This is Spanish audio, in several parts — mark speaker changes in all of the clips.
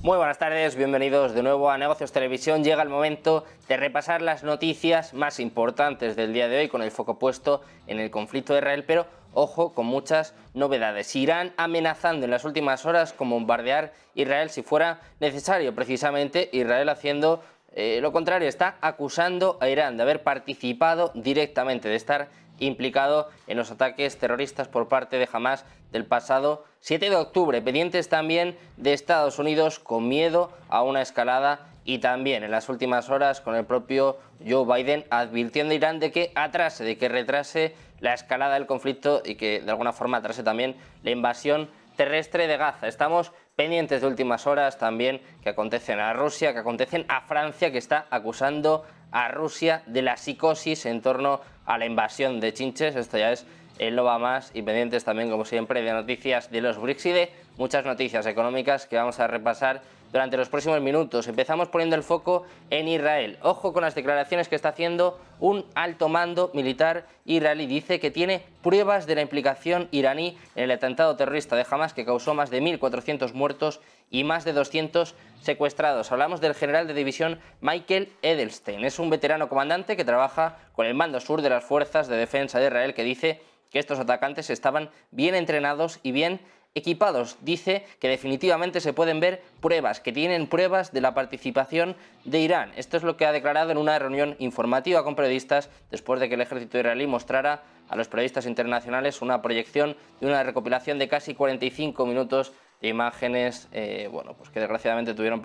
Speaker 1: Muy buenas tardes, bienvenidos de nuevo a Negocios Televisión. Llega el momento de repasar las noticias más importantes del día de hoy con el foco puesto en el conflicto de Israel, pero ojo, con muchas novedades. Irán amenazando en las últimas horas con bombardear Israel si fuera necesario. Precisamente Israel haciendo lo contrario, está acusando a Irán de haber participado directamente, de estar implicado en los ataques terroristas por parte de Hamás del pasado 7 de octubre, pendientes también de Estados Unidos con miedo a una escalada y también en las últimas horas con el propio Joe Biden advirtiendo a Irán de que atrase, de que retrase la escalada del conflicto y que de alguna forma atrase también la invasión terrestre de Gaza. Estamos pendientes de últimas horas también que acontecen a Rusia, que acontecen a Francia, que está acusando a Rusia de la psicosis en torno a la invasión de Chinches. Esto ya es el no va más, y pendientes también, como siempre, de noticias de los BRICS y de muchas noticias económicas que vamos a repasar durante los próximos minutos. Empezamos poniendo el foco en Israel. Ojo con las declaraciones que está haciendo un alto mando militar israelí. Dice que tiene pruebas de la implicación iraní en el atentado terrorista de Hamás que causó más de 1.400 muertos y más de 200 secuestrados. Hablamos del general de división Michael Edelstein. Es un veterano comandante que trabaja con el mando sur de las fuerzas de defensa de Israel, que dice que estos atacantes estaban bien entrenados y bien equipados. Dice que definitivamente se pueden ver pruebas, que tienen pruebas de la participación de Irán. Esto es lo que ha declarado en una reunión informativa con periodistas después de que el ejército israelí mostrara a los periodistas internacionales una proyección de una recopilación de casi 45 minutos de imágenes pues que desgraciadamente tuvieron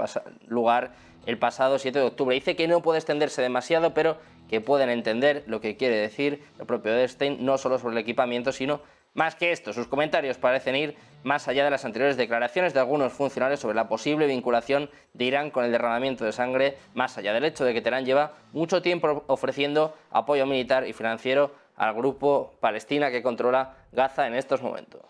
Speaker 1: lugar el pasado 7 de octubre. Dice que no puede extenderse demasiado, pero que pueden entender lo que quiere decir el propio Edelstein, no solo sobre el equipamiento, sino más que esto. Sus comentarios parecen ir más allá de las anteriores declaraciones de algunos funcionarios sobre la posible vinculación de Irán con el derramamiento de sangre, más allá del hecho de que Teherán lleva mucho tiempo ofreciendo apoyo militar y financiero al grupo Palestina que controla Gaza en estos momentos.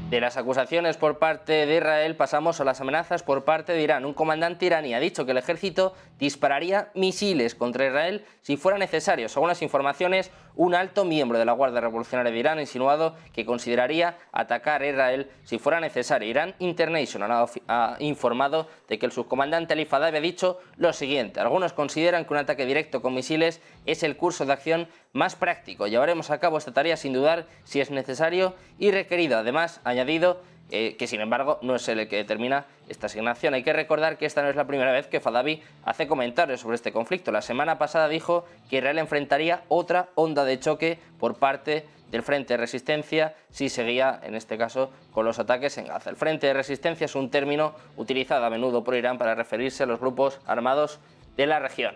Speaker 1: De las acusaciones por parte de Israel pasamos a las amenazas por parte de Irán. Un comandante iraní ha dicho que el ejército dispararía misiles contra Israel si fuera necesario. Según las informaciones, un alto miembro de la Guardia Revolucionaria de Irán ha insinuado que consideraría atacar a Israel si fuera necesario. Irán International ha informado de que el subcomandante Ali Fadavi ha dicho lo siguiente: algunos consideran que un ataque directo con misiles es el curso de acción más práctico. Llevaremos a cabo esta tarea sin dudar si es necesario y requerido. Además, ha añadido que sin embargo no es él el que determina esta asignación. Hay que recordar que esta no es la primera vez que Fadavi hace comentarios sobre este conflicto. La semana pasada dijo que Israel enfrentaría otra onda de choque por parte del Frente de Resistencia si seguía, en este caso, con los ataques en Gaza. El Frente de Resistencia es un término utilizado a menudo por Irán para referirse a los grupos armados de la región.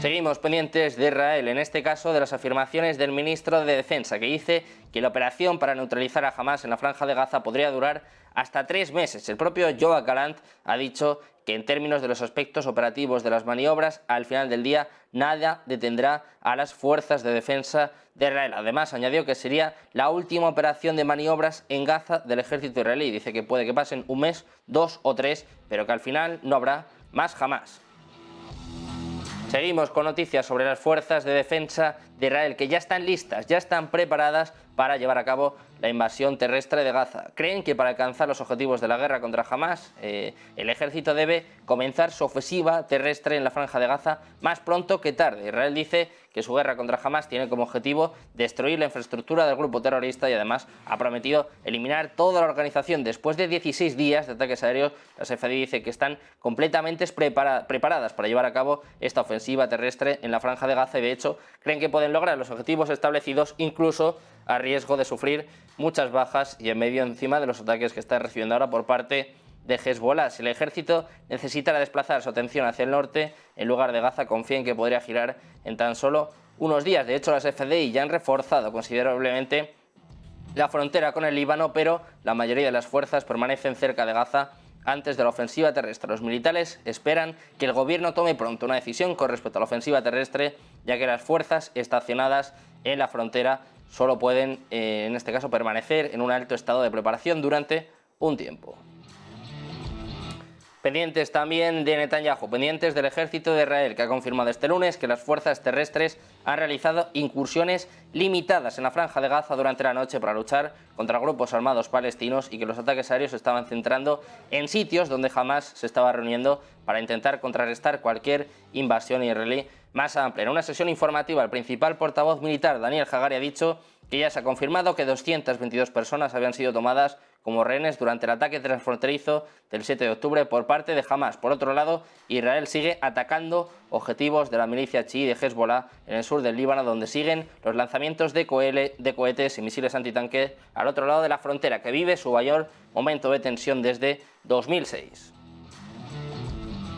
Speaker 1: Seguimos pendientes de Israel, en este caso de las afirmaciones del ministro de Defensa, que dice que la operación para neutralizar a Hamás en la Franja de Gaza podría durar hasta 3 meses. El propio Yoav Gallant ha dicho que en términos de los aspectos operativos de las maniobras, al final del día nada detendrá a las fuerzas de defensa de Israel. Además, añadió que sería la última operación de maniobras en Gaza del ejército israelí. Dice que puede que pasen 1 mes, 2 o 3, pero que al final no habrá más Hamás. Seguimos con noticias sobre las fuerzas de defensa de Israel, que ya están listas, ya están preparadas para llevar a cabo la invasión terrestre de Gaza. Creen que para alcanzar los objetivos de la guerra contra Hamás, el ejército debe comenzar su ofensiva terrestre en la Franja de Gaza más pronto que tarde. Israel dice que su guerra contra Hamás tiene como objetivo destruir la infraestructura del grupo terrorista y además ha prometido eliminar toda la organización. Después de 16 días de ataques aéreos, la CFD dice que están completamente preparadas para llevar a cabo esta ofensiva terrestre en la Franja de Gaza y de hecho creen que pueden lograr los objetivos establecidos incluso a riesgo de sufrir muchas bajas y en medio encima de los ataques que está recibiendo ahora por parte de Hezbollah. Si el ejército necesitara desplazar su atención hacia el norte, en lugar de Gaza, confía en que podría girar en tan solo unos días. De hecho, las FDI ya han reforzado considerablemente la frontera con el Líbano, pero la mayoría de las fuerzas permanecen cerca de Gaza antes de la ofensiva terrestre. Los militares esperan que el gobierno tome pronto una decisión con respecto a la ofensiva terrestre, ya que las fuerzas estacionadas en la frontera solo pueden, en este caso, permanecer en un alto estado de preparación durante un tiempo. Pendientes también de Netanyahu, pendientes del ejército de Israel, que ha confirmado este lunes que las fuerzas terrestres han realizado incursiones limitadas en la franja de Gaza durante la noche para luchar contra grupos armados palestinos y que los ataques aéreos se estaban centrando en sitios donde Hamás se estaba reuniendo para intentar contrarrestar cualquier invasión israelí más amplia. En una sesión informativa, el principal portavoz militar, Daniel Hagari, ha dicho que ya se ha confirmado que 222 personas habían sido tomadas como rehenes durante el ataque transfronterizo del 7 de octubre por parte de Hamás. Por otro lado, Israel sigue atacando objetivos de la milicia chií de Hezbollah en el sur del Líbano, donde siguen los lanzamientos de cohetes y misiles antitanque al otro lado de la frontera, que vive su mayor momento de tensión desde 2006.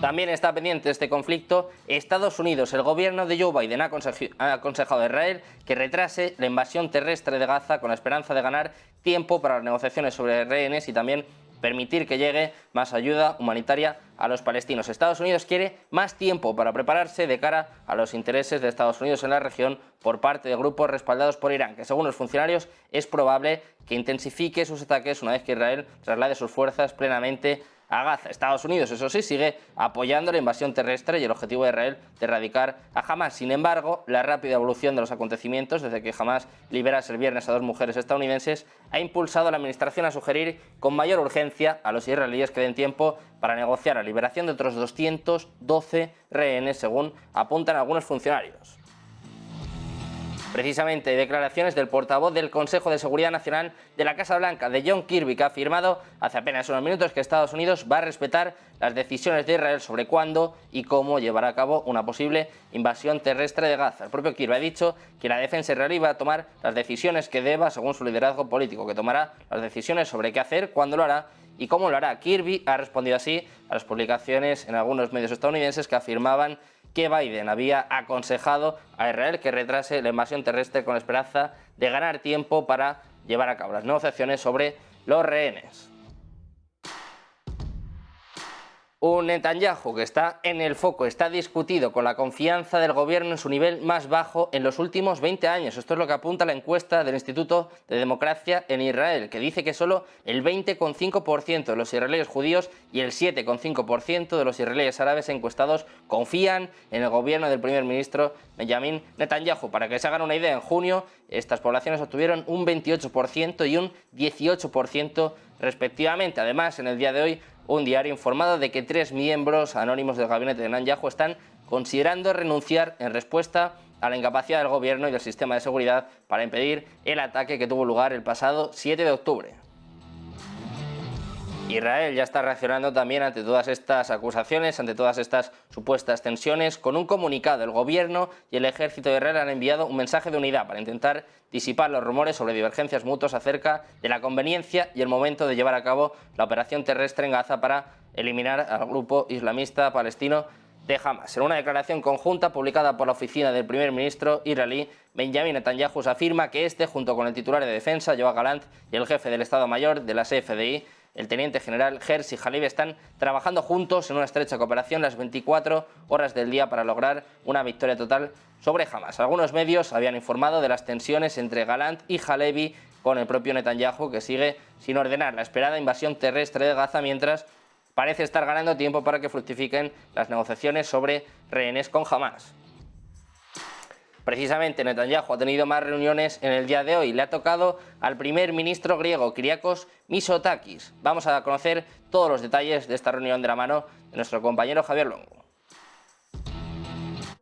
Speaker 1: También está pendiente de este conflicto Estados Unidos. El gobierno de Joe Biden ha aconsejado a Israel que retrase la invasión terrestre de Gaza con la esperanza de ganar tiempo para las negociaciones sobre rehenes y también permitir que llegue más ayuda humanitaria a los palestinos. Estados Unidos quiere más tiempo para prepararse de cara a los intereses de Estados Unidos en la región por parte de grupos respaldados por Irán, que según los funcionarios es probable que intensifique sus ataques una vez que Israel traslade sus fuerzas plenamente a Gaza. Estados Unidos, eso sí, sigue apoyando la invasión terrestre y el objetivo de Israel de erradicar a Hamás. Sin embargo, la rápida evolución de los acontecimientos desde que Hamás liberase el viernes a 2 mujeres estadounidenses ha impulsado a la administración a sugerir con mayor urgencia a los israelíes que den tiempo para negociar la liberación de otros 212 rehenes, según apuntan algunos funcionarios. Precisamente declaraciones del portavoz del Consejo de Seguridad Nacional de la Casa Blanca, de John Kirby, que ha afirmado hace apenas unos minutos que Estados Unidos va a respetar las decisiones de Israel sobre cuándo y cómo llevará a cabo una posible invasión terrestre de Gaza. El propio Kirby ha dicho que la defensa israelí va a tomar las decisiones que deba según su liderazgo político, que tomará las decisiones sobre qué hacer, cuándo lo hará y cómo lo hará. Kirby ha respondido así a las publicaciones en algunos medios estadounidenses que afirmaban que Biden había aconsejado a Israel que retrase la invasión terrestre con la esperanza de ganar tiempo para llevar a cabo las negociaciones sobre los rehenes. Un Netanyahu que está en el foco, está discutido con la confianza del gobierno en su nivel más bajo en los últimos 20 años. Esto es lo que apunta la encuesta del Instituto de Democracia en Israel, que dice que solo el 20,5% de los israelíes judíos y el 7,5% de los israelíes árabes encuestados confían en el gobierno del primer ministro Benjamin Netanyahu. Para que se hagan una idea, en junio estas poblaciones obtuvieron un 28% y un 18% respectivamente. Además, en el día de hoy, un diario informado de que 3 miembros anónimos del gabinete de Netanyahu están considerando renunciar en respuesta a la incapacidad del gobierno y del sistema de seguridad para impedir el ataque que tuvo lugar el pasado 7 de octubre. Israel ya está reaccionando también ante todas estas acusaciones, ante todas estas supuestas tensiones. Con un comunicado, el gobierno y el ejército de Israel han enviado un mensaje de unidad para intentar disipar los rumores sobre divergencias mutuas acerca de la conveniencia y el momento de llevar a cabo la operación terrestre en Gaza para eliminar al grupo islamista palestino de Hamás. En una declaración conjunta publicada por la oficina del primer ministro israelí, Benjamin Netanyahu afirma que este, junto con el titular de defensa, Yoav Gallant, y el jefe del Estado Mayor de la CFDI, el teniente general Herzi Halevi, están trabajando juntos en una estrecha cooperación las 24 horas del día para lograr una victoria total sobre Hamás. Algunos medios habían informado de las tensiones entre Gallant y Halevi con el propio Netanyahu, que sigue sin ordenar la esperada invasión terrestre de Gaza, mientras parece estar ganando tiempo para que fructifiquen las negociaciones sobre rehenes con Hamás. Precisamente Netanyahu ha tenido más reuniones en el día de hoy. Le ha tocado al primer ministro griego, Kyriakos Mitsotakis. Vamos a conocer todos los detalles de esta reunión de la mano de nuestro compañero Javier Longo.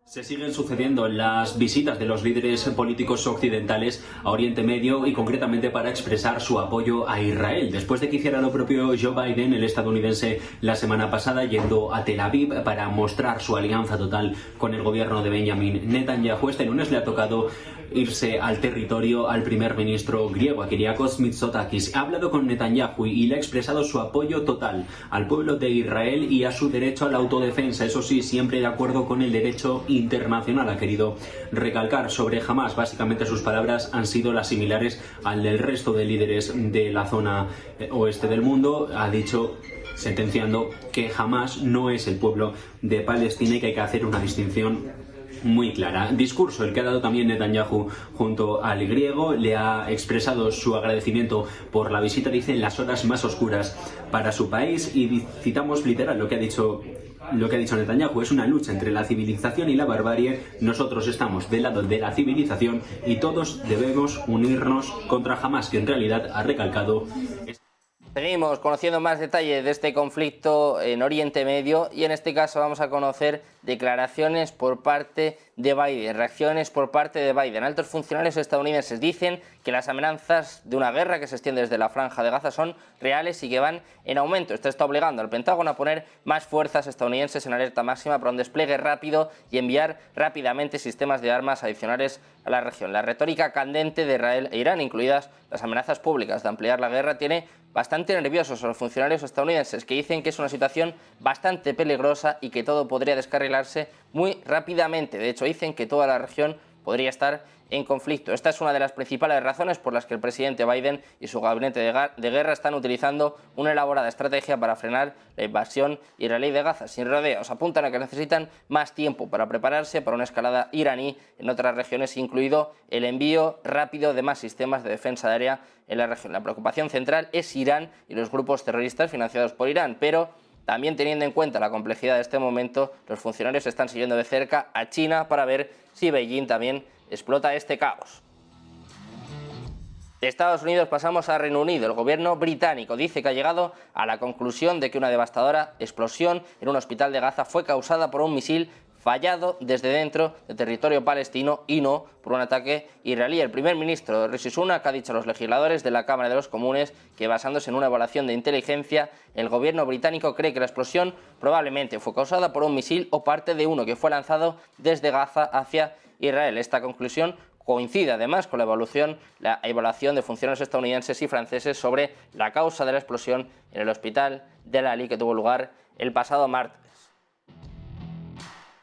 Speaker 2: Se siguen sucediendo las visitas de los líderes políticos occidentales a Oriente Medio y concretamente para expresar su apoyo a Israel. Después de que hiciera lo propio Joe Biden, el estadounidense, la semana pasada, yendo a Tel Aviv para mostrar su alianza total con el gobierno de Benjamin Netanyahu, este lunes le ha tocado irse al territorio al primer ministro griego, a Kyriakos Mitsotakis. Ha hablado con Netanyahu y le ha expresado su apoyo total al pueblo de Israel y a su derecho a la autodefensa, eso sí, siempre de acuerdo con el derecho internacional. Ha querido recalcar sobre Hamás. Básicamente sus palabras han sido las similares al del resto de líderes de la zona oeste del mundo. Ha dicho, sentenciando, que Hamás no es el pueblo de Palestina y que hay que hacer una distinción muy clara. Discurso el que ha dado también Netanyahu junto al griego. Le ha expresado su agradecimiento por la visita, dice, en las horas más oscuras para su país, y citamos literal lo que ha dicho Netanyahu: es una lucha entre la civilización y la barbarie. Nosotros estamos del lado de la civilización y todos debemos unirnos contra Hamás, que en realidad, ha recalcado.
Speaker 1: Seguimos conociendo más detalles de este conflicto en Oriente Medio, y en este caso vamos a conocer declaraciones por parte de Biden, reacciones por parte de Biden. Altos funcionarios estadounidenses dicen que las amenazas de una guerra que se extiende desde la Franja de Gaza son reales y que van en aumento. Esto está obligando al Pentágono a poner más fuerzas estadounidenses en alerta máxima para un despliegue rápido y enviar rápidamente sistemas de armas adicionales a la región. La retórica candente de Israel e Irán, incluidas las amenazas públicas de ampliar la guerra, tiene bastante nerviosos a los funcionarios estadounidenses, que dicen que es una situación bastante peligrosa y que todo podría descarrilarse muy rápidamente. De hecho, dicen que toda la región podría estar en conflicto. Esta es una de las principales razones por las que el presidente Biden y su gabinete de guerra están utilizando una elaborada estrategia para frenar la invasión israelí de Gaza. Sin rodeos, apuntan a que necesitan más tiempo para prepararse para una escalada iraní en otras regiones, incluido el envío rápido de más sistemas de defensa aérea en la región. La preocupación central es Irán y los grupos terroristas financiados por Irán, pero también, teniendo en cuenta la complejidad de este momento, los funcionarios están siguiendo de cerca a China para ver si Beijing también explota este caos. De Estados Unidos pasamos a Reino Unido. El gobierno británico dice que ha llegado a la conclusión de que una devastadora explosión en un hospital de Gaza fue causada por un misil fallado desde dentro del territorio palestino y no por un ataque israelí. El primer ministro Rishi Sunak ha dicho a los legisladores de la Cámara de los Comunes que, basándose en una evaluación de inteligencia, el gobierno británico cree que la explosión probablemente fue causada por un misil o parte de uno que fue lanzado desde Gaza hacia Israel. Esta conclusión coincide además con la evaluación de funcionarios estadounidenses y franceses sobre la causa de la explosión en el hospital de Al-Ali, que tuvo lugar el pasado martes.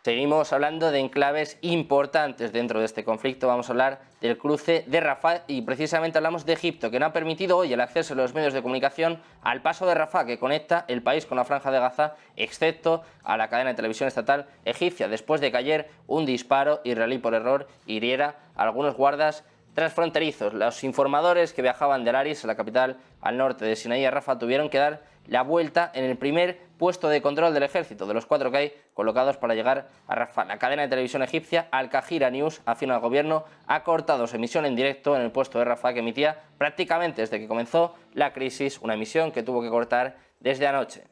Speaker 1: Seguimos hablando de enclaves importantes dentro de este conflicto. Vamos a hablar del cruce de Rafah y precisamente hablamos de Egipto, que no ha permitido hoy el acceso de los medios de comunicación al paso de Rafah, que conecta el país con la Franja de Gaza, excepto a la cadena de televisión estatal egipcia, después de que ayer un disparo israelí por error hiriera a algunos guardas transfronterizos. Los informadores que viajaban de Laris, la capital al norte de Sinaí, a Rafah, tuvieron que dar la vuelta en el primer puesto de control del ejército, de los 4 que hay colocados para llegar a Rafah. La cadena de televisión egipcia Al Qahira News, afín al gobierno, ha cortado su emisión en directo en el puesto de Rafah, que emitía prácticamente desde que comenzó la crisis, una emisión que tuvo que cortar desde anoche.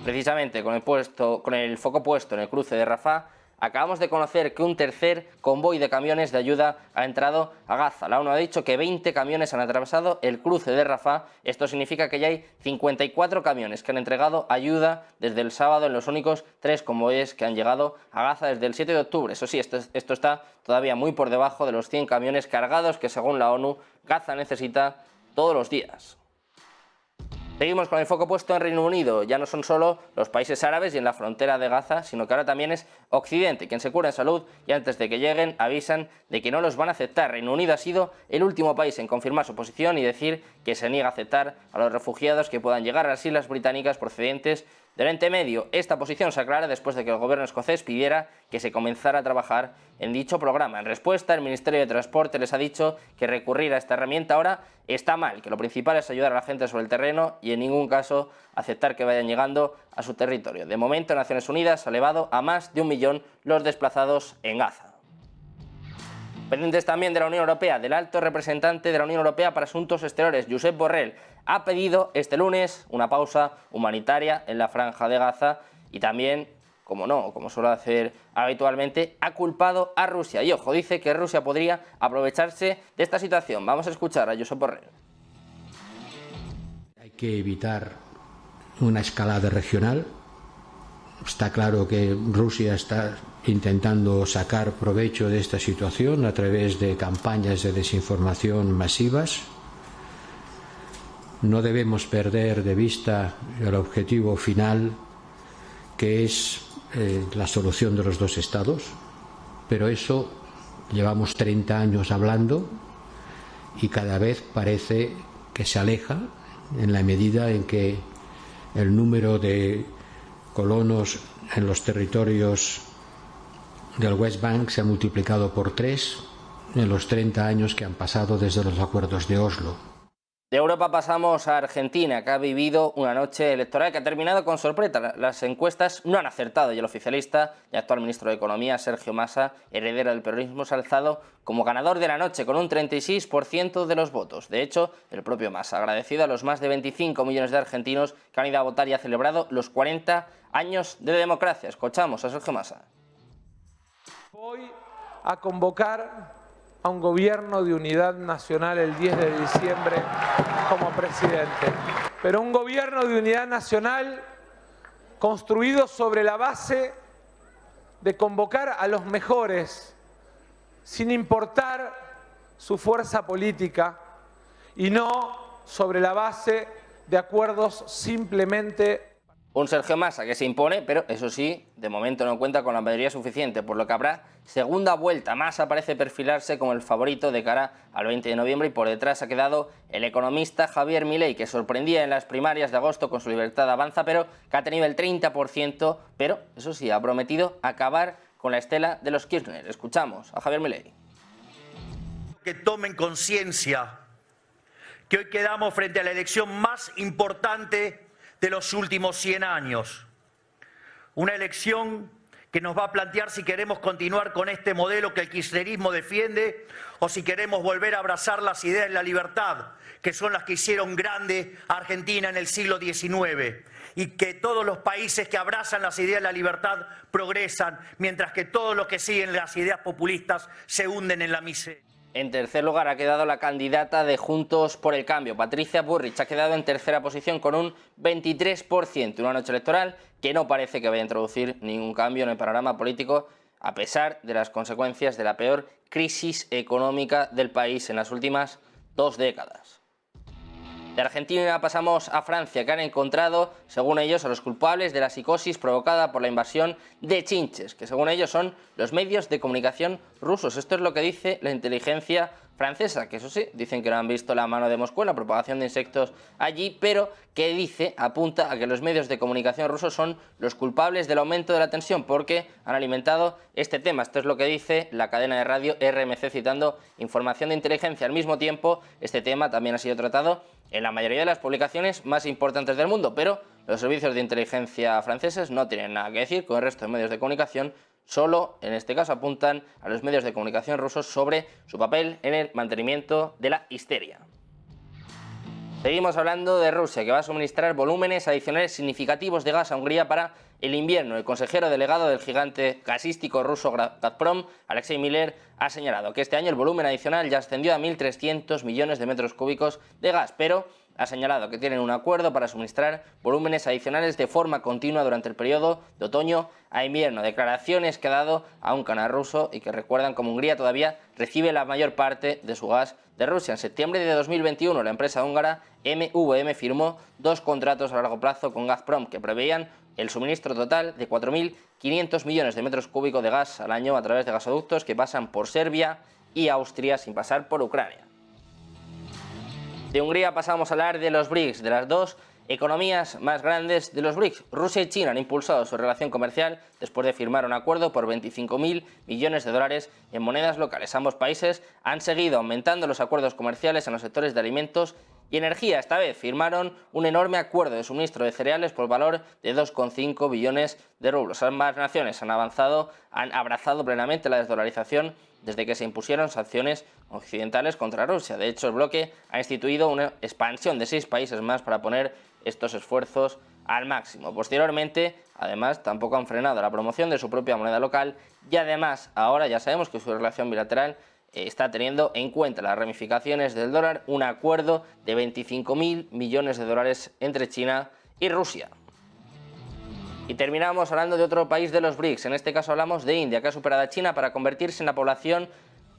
Speaker 1: Precisamente con el foco puesto en el cruce de Rafah, acabamos de conocer que un tercer convoy de camiones de ayuda ha entrado a Gaza. La ONU ha dicho que 20 camiones han atravesado el cruce de Rafah. Esto significa que ya hay 54 camiones que han entregado ayuda desde el sábado en los únicos 3 convoyes que han llegado a Gaza desde el 7 de octubre. Eso sí, esto está todavía muy por debajo de los 100 camiones cargados que, según la ONU, Gaza necesita todos los días. Seguimos con el foco puesto en Reino Unido. Ya no son solo los países árabes y en la frontera de Gaza, sino que ahora también es Occidente quien se cura en salud, y antes de que lleguen avisan de que no los van a aceptar. Reino Unido ha sido el último país en confirmar su posición y decir que se niega a aceptar a los refugiados que puedan llegar a las islas británicas procedentes del Oriente Medio. Esta posición se aclara después de que el gobierno escocés pidiera que se comenzara a trabajar en dicho programa. En respuesta, el Ministerio de Transporte les ha dicho que recurrir a esta herramienta ahora está mal, que lo principal es ayudar a la gente sobre el terreno y en ningún caso aceptar que vayan llegando a su territorio. De momento, Naciones Unidas ha elevado a más de 1 millón los desplazados en Gaza. Pendientes también de la Unión Europea, del alto representante de la Unión Europea para Asuntos Exteriores, Josep Borrell, ha pedido este lunes una pausa humanitaria en la Franja de Gaza y también, como suele hacer habitualmente, ha culpado a Rusia. Y ojo, dice que Rusia podría aprovecharse de esta situación. Vamos a escuchar a Josep Borrell.
Speaker 3: Hay que evitar una escalada regional. Está claro que Rusia está intentando sacar provecho de esta situación a través de campañas de desinformación masivas. No debemos perder de vista el objetivo final, que es la solución de los 2 estados, pero eso llevamos 30 años hablando y cada vez parece que se aleja, en la medida en que el número de colonos en los territorios del West Bank se ha multiplicado por 3 en los 30 años que han pasado desde los acuerdos de Oslo.
Speaker 1: De Europa pasamos a Argentina, que ha vivido una noche electoral que ha terminado con sorpresa. Las encuestas no han acertado y el oficialista y actual ministro de Economía, Sergio Massa, heredero del peronismo, se ha alzado como ganador de la noche con un 36% de los votos. De hecho, el propio Massa ha agradecido a los más de 25 millones de argentinos que han ido a votar y ha celebrado los 40 años de democracia. Escuchamos a Sergio Massa.
Speaker 4: Voy a convocar a un gobierno de unidad nacional el 10 de diciembre como presidente. Pero un gobierno de unidad nacional construido sobre la base de convocar a los mejores, sin importar su fuerza política, y no sobre la base de acuerdos simplemente.
Speaker 1: Un Sergio Massa que se impone, pero eso sí, de momento no cuenta con la mayoría suficiente, por lo que habrá segunda vuelta. Massa parece perfilarse como el favorito de cara al 20 de noviembre y por detrás ha quedado el economista Javier Milei, que sorprendía en las primarias de agosto con su Libertad Avanza, pero que ha tenido el 30%, pero eso sí, ha prometido acabar con la estela de los Kirchner. Escuchamos a Javier Milei.
Speaker 5: Que tomen conciencia que hoy quedamos frente a la elección más importante de los últimos 100 años. Una elección que nos va a plantear si queremos continuar con este modelo que el kirchnerismo defiende o si queremos volver a abrazar las ideas de la libertad, que son las que hicieron grande a Argentina en el siglo XIX, y que todos los países que abrazan las ideas de la libertad progresan, mientras que todos los que siguen las ideas populistas se hunden en la miseria.
Speaker 1: En tercer lugar ha quedado la candidata de Juntos por el Cambio, Patricia Bullrich, ha quedado en tercera posición con un 23%, una noche electoral que no parece que vaya a introducir ningún cambio en el panorama político, a pesar de las consecuencias de la peor crisis económica del país en las últimas 2 décadas. De Argentina pasamos a Francia, que han encontrado, según ellos, a los culpables de la psicosis provocada por la invasión de chinches, que según ellos son los medios de comunicación rusos. Esto es lo que dice la inteligencia francesa, que eso sí, dicen que no han visto la mano de Moscú en la propagación de insectos allí, pero que apunta a que los medios de comunicación rusos son los culpables del aumento de la tensión porque han alimentado este tema. Esto es lo que dice la cadena de radio RMC citando información de inteligencia. Al mismo tiempo, este tema también ha sido tratado en la mayoría de las publicaciones más importantes del mundo, pero los servicios de inteligencia franceses no tienen nada que decir con el resto de medios de comunicación, solo en este caso apuntan a los medios de comunicación rusos sobre su papel en el mantenimiento de la histeria. Seguimos hablando de Rusia, que va a suministrar volúmenes adicionales significativos de gas a Hungría para el invierno. El consejero delegado del gigante gasístico ruso Gazprom, Alexei Miller, ha señalado que este año el volumen adicional ya ascendió a 1.300 millones de metros cúbicos de gas, pero ha señalado que tienen un acuerdo para suministrar volúmenes adicionales de forma continua durante el periodo de otoño a invierno. Declaraciones que ha dado a un canal ruso y que recuerdan cómo Hungría todavía recibe la mayor parte de su gas de Rusia. En septiembre de 2021, la empresa húngara MVM firmó 2 contratos a largo plazo con Gazprom que preveían el suministro total de 4.500 millones de metros cúbicos de gas al año a través de gasoductos que pasan por Serbia y Austria sin pasar por Ucrania. De Hungría pasamos a hablar de los BRICS, de las 2 economías más grandes de los BRICS. Rusia y China han impulsado su relación comercial después de firmar un acuerdo por 25.000 millones de dólares en monedas locales. Ambos países han seguido aumentando los acuerdos comerciales en los sectores de alimentos y energía. Esta vez firmaron un enorme acuerdo de suministro de cereales por valor de 2,5 billones de rublos. Ambas naciones han abrazado plenamente la desdolarización desde que se impusieron sanciones occidentales contra Rusia. De hecho, el bloque ha instituido una expansión de 6 países más para poner estos esfuerzos al máximo. Posteriormente, además, tampoco han frenado la promoción de su propia moneda local y además, ahora ya sabemos que su relación bilateral está teniendo en cuenta las ramificaciones del dólar, un acuerdo de 25.000 millones de dólares entre China y Rusia. Y terminamos hablando de otro país de los BRICS, en este caso hablamos de India, que ha superado a China para convertirse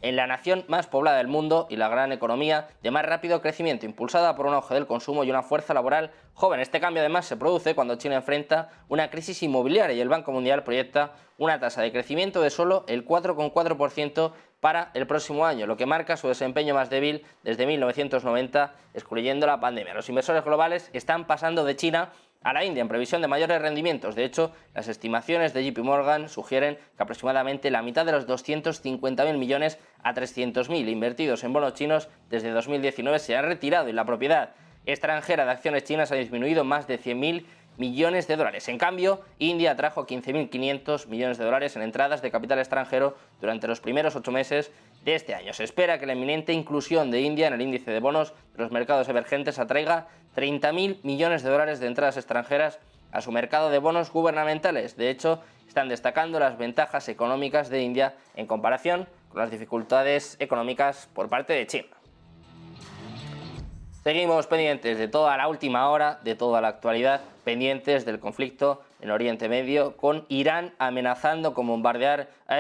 Speaker 1: en la nación más poblada del mundo y la gran economía de más rápido crecimiento, impulsada por un auge del consumo y una fuerza laboral joven. Este cambio además se produce cuando China enfrenta una crisis inmobiliaria y el Banco Mundial proyecta una tasa de crecimiento de solo el 4,4% para el próximo año, lo que marca su desempeño más débil desde 1990, excluyendo la pandemia. Los inversores globales están pasando de China a la India en previsión de mayores rendimientos. De hecho, las estimaciones de JP Morgan sugieren que aproximadamente la mitad de los 250.000 millones a 300.000 invertidos en bonos chinos desde 2019 se han retirado y la propiedad extranjera de acciones chinas ha disminuido más de 100.000 millones de dólares. En cambio, India trajo 15.500 millones de dólares en entradas de capital extranjero durante los primeros 8 meses de este año. Se espera que la inminente inclusión de India en el índice de bonos de los mercados emergentes atraiga 30.000 millones de dólares de entradas extranjeras a su mercado de bonos gubernamentales. De hecho, están destacando las ventajas económicas de India en comparación con las dificultades económicas por parte de China. Seguimos pendientes de toda la última hora, de toda la actualidad, pendientes del conflicto en Oriente Medio, con Irán amenazando con bombardear a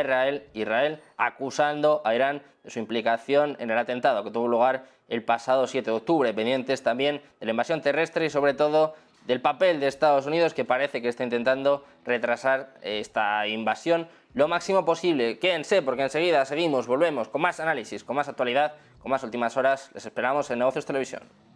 Speaker 1: Israel acusando a Irán de su implicación en el atentado que tuvo lugar el pasado 7 de octubre, pendientes también de la invasión terrestre y sobre todo del papel de Estados Unidos, que parece que está intentando retrasar esta invasión lo máximo posible. Quédense porque enseguida volvemos con más análisis, con más actualidad, con más últimas horas. Les esperamos en Negocios Televisión.